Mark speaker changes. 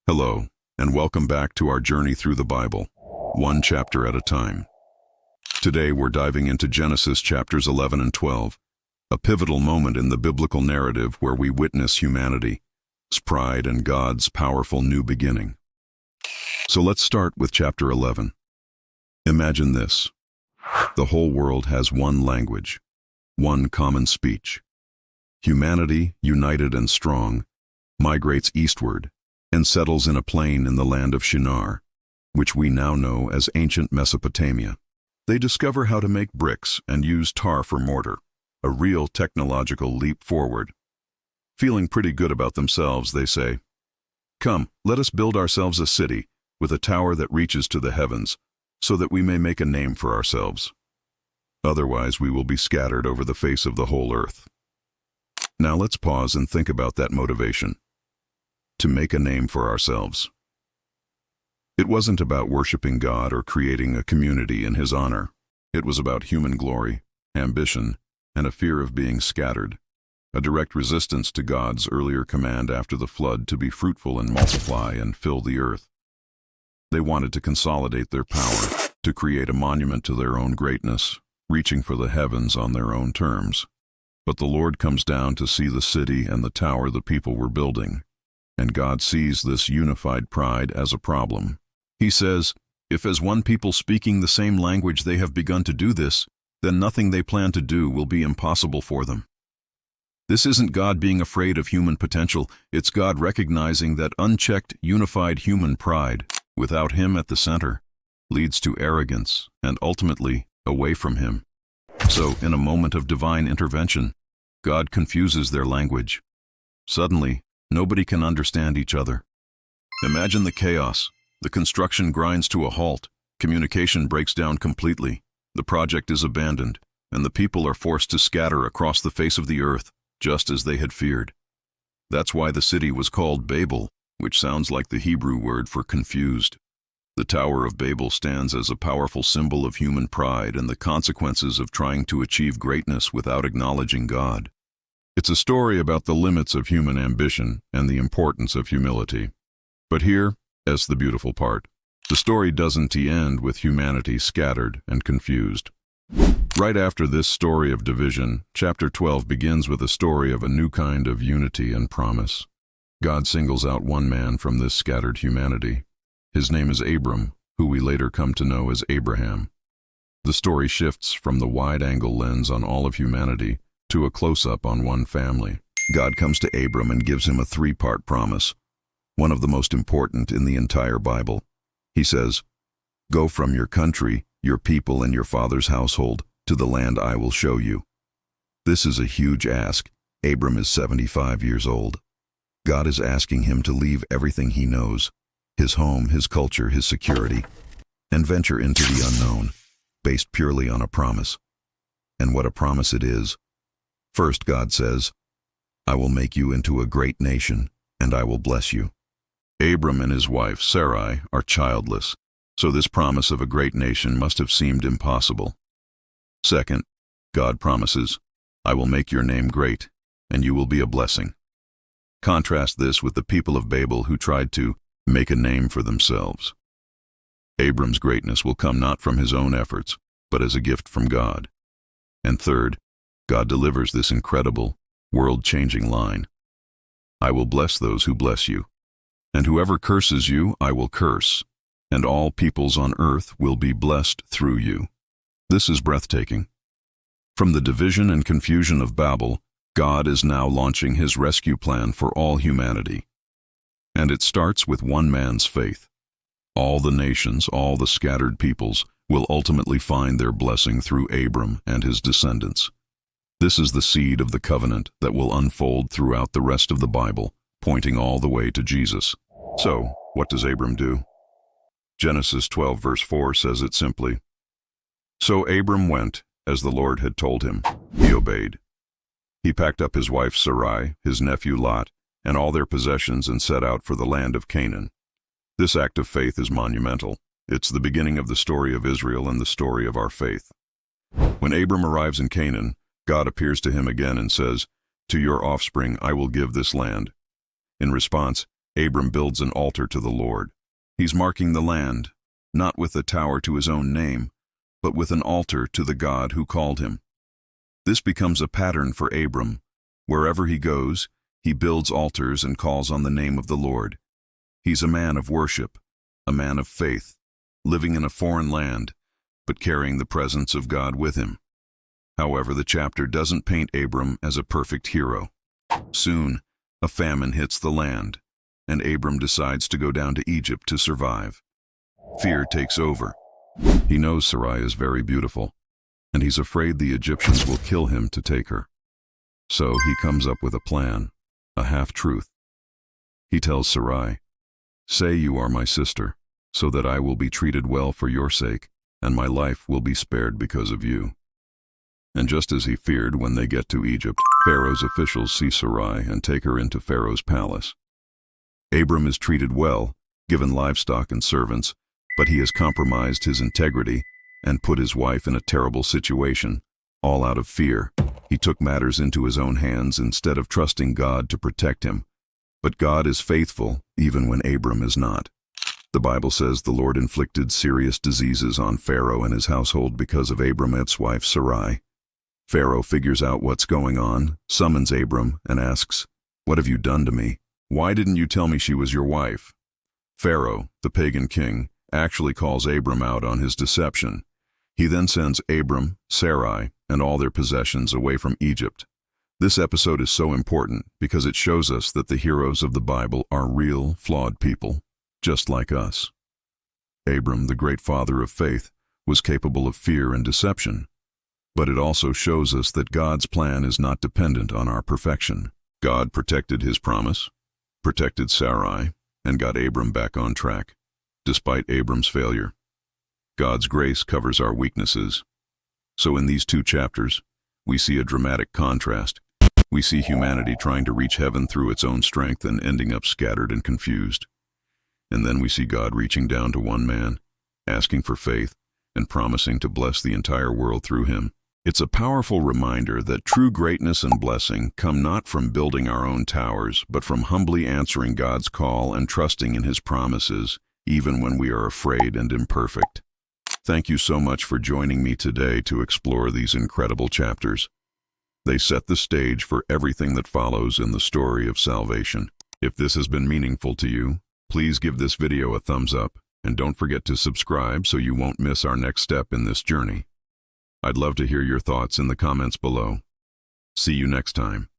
Speaker 1: Hello, and welcome back to our journey through the Bible, one chapter at a time. Today we're diving into Genesis chapters 11 and 12, a pivotal moment in the biblical narrative where we witness humanity's pride and God's powerful new beginning. So let's start with chapter 11. Imagine this. The whole world has one language, one common speech. Humanity, united and strong, migrates eastward and settles in a plain in the land of Shinar, which we now know as ancient Mesopotamia. They discover how to make bricks and use tar for mortar, a real technological leap forward. Feeling pretty good about themselves, they say, "Come, let us build ourselves a city with a tower that reaches to the heavens, so that we may make a name for ourselves. Otherwise we will be scattered over the face of the whole earth." Now let's pause and think about that motivation. To make a name for ourselves. It wasn't about worshiping God or creating a community in His honor. It was about human glory, ambition, and a fear of being scattered, a direct resistance to God's earlier command after the flood to be fruitful and multiply and fill the earth. They wanted to consolidate their power, to create a monument to their own greatness, reaching for the heavens on their own terms. But the Lord comes down to see the city and the tower the people were building. And God sees this unified pride as a problem. He says, if as one people speaking the same language they have begun to do this, then nothing they plan to do will be impossible for them. This isn't God being afraid of human potential, it's God recognizing that unchecked, unified human pride, without Him at the center, leads to arrogance and ultimately away from Him. So, in a moment of divine intervention, God confuses their language. Suddenly, nobody can understand each other. Imagine the chaos. The construction grinds to a halt. Communication breaks down completely. The project is abandoned, and the people are forced to scatter across the face of the earth, just as they had feared. That's why the city was called Babel, which sounds like the Hebrew word for confused. The Tower of Babel stands as a powerful symbol of human pride and the consequences of trying to achieve greatness without acknowledging God. It's a story about the limits of human ambition and the importance of humility. But here, as the beautiful part, the story doesn't end with humanity scattered and confused. Right after this story of division, chapter 12 begins with a story of a new kind of unity and promise. God singles out one man from this scattered humanity. His name is Abram, who we later come to know as Abraham. The story shifts from the wide-angle lens on all of humanity to a close-up on one family. God comes to Abram and gives him a three-part promise, one of the most important in the entire Bible. He says, "Go from your country, your people, and your father's household to the land I will show you." This is a huge ask. Abram is 75 years old. God is asking him to leave everything he knows, his home, his culture, his security, and venture into the unknown, based purely on a promise. And what a promise it is. First, God says, "I will make you into a great nation, and I will bless you." Abram and his wife, Sarai, are childless, so this promise of a great nation must have seemed impossible. Second, God promises, "I will make your name great, and you will be a blessing." Contrast this with the people of Babel who tried to make a name for themselves. Abram's greatness will come not from his own efforts, but as a gift from God. And third, God delivers this incredible, world-changing line. "I will bless those who bless you, and whoever curses you I will curse, and all peoples on earth will be blessed through you." This is breathtaking. From the division and confusion of Babel, God is now launching His rescue plan for all humanity. And it starts with one man's faith. All the nations, all the scattered peoples, will ultimately find their blessing through Abram and his descendants. This is the seed of the covenant that will unfold throughout the rest of the Bible, pointing all the way to Jesus. So, what does Abram do? Genesis 12 verse 4 says it simply. So Abram went, as the Lord had told him. He obeyed. He packed up his wife Sarai, his nephew Lot, and all their possessions and set out for the land of Canaan. This act of faith is monumental. It's the beginning of the story of Israel and the story of our faith. When Abram arrives in Canaan, God appears to him again and says, "To your offspring I will give this land." In response, Abram builds an altar to the Lord. He's marking the land, not with a tower to his own name, but with an altar to the God who called him. This becomes a pattern for Abram. Wherever he goes, he builds altars and calls on the name of the Lord. He's a man of worship, a man of faith, living in a foreign land, but carrying the presence of God with him. However, the chapter doesn't paint Abram as a perfect hero. Soon, a famine hits the land, and Abram decides to go down to Egypt to survive. Fear takes over. He knows Sarai is very beautiful, and he's afraid the Egyptians will kill him to take her. So he comes up with a plan, a half-truth. He tells Sarai, "Say you are my sister, so that I will be treated well for your sake, and my life will be spared because of you." And just as he feared, when they get to Egypt, Pharaoh's officials see Sarai and take her into Pharaoh's palace. Abram is treated well, given livestock and servants, but he has compromised his integrity and put his wife in a terrible situation, all out of fear. He took matters into his own hands instead of trusting God to protect him. But God is faithful, even when Abram is not. The Bible says the Lord inflicted serious diseases on Pharaoh and his household because of Abram's wife Sarai. Pharaoh figures out what's going on, summons Abram, and asks, "What have you done to me? Why didn't you tell me she was your wife?" Pharaoh, the pagan king, actually calls Abram out on his deception. He then sends Abram, Sarai, and all their possessions away from Egypt. This episode is so important because it shows us that the heroes of the Bible are real, flawed people, just like us. Abram, the great father of faith, was capable of fear and deception. But it also shows us that God's plan is not dependent on our perfection. God protected his promise, protected Sarai, and got Abram back on track, despite Abram's failure. God's grace covers our weaknesses. So in these 2 chapters, we see a dramatic contrast. We see humanity trying to reach heaven through its own strength and ending up scattered and confused. And then we see God reaching down to one man, asking for faith, and promising to bless the entire world through him. It's a powerful reminder that true greatness and blessing come not from building our own towers, but from humbly answering God's call and trusting in his promises, even when we are afraid and imperfect. Thank you so much for joining me today to explore these incredible chapters. They set the stage for everything that follows in the story of salvation. If this has been meaningful to you, please give this video a thumbs up, and don't forget to subscribe so you won't miss our next step in this journey. I'd love to hear your thoughts in the comments below. See you next time.